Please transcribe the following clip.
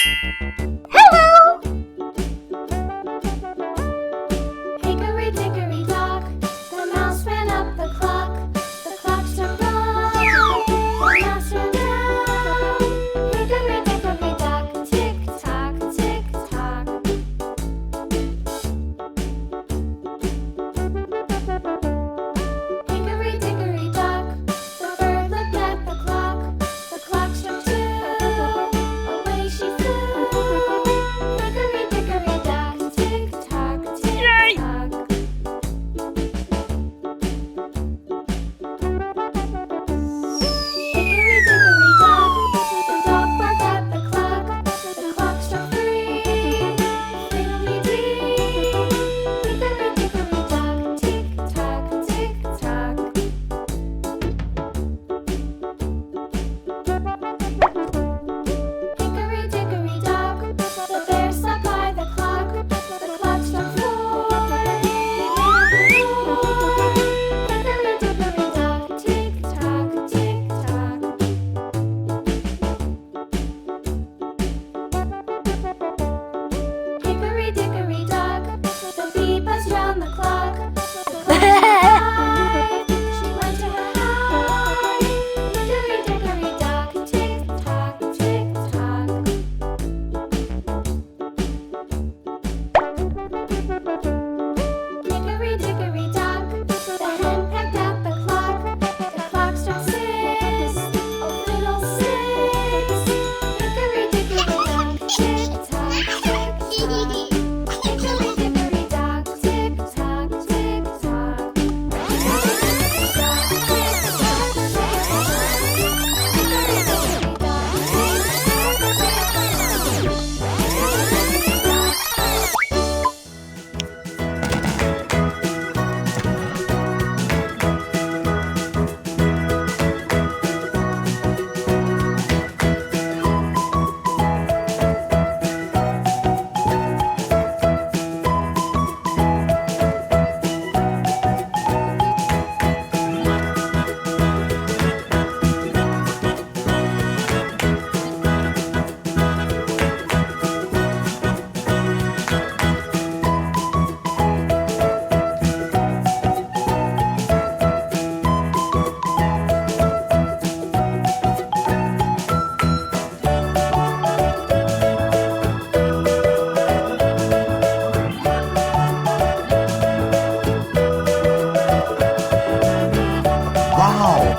Hello! Hickory dickory dock, the mouse ran up the clock. The clock struck one, the mouse ran down. Hickory dickory dock, tick tock, tick tock. Hickory dickory dock, the bird looked at the clock. The clock struck two, away she flew. Hickory dickory dock, tick tock, tick tock. Hickory dickory dock, the dog barked at the clock. The clock struck three, fiddly-dee. Hickory dickory dock, tick tock, tick tock. Hickory dickory dock, the bear sat by the clock. The clock struck four, he made a roar. Hickory dickory dock, tick tock, tick tock. Hickory dickory dock, the bee buzzed round the clock. The clock struck five, she went to her hive. Hickory dickory dock, tick tock, tick tock. Hickory dickory dock, the hen pecked at the clock. The clock struck six, oh fiddle-sticks. Hickory dickory dock, tick tock, tick tock. Hickory dickory dock, tick tock, tick tock. Hickory dickory dock, tick tock, tick tock. Hickory dickory dock, tick tock, tick Wow!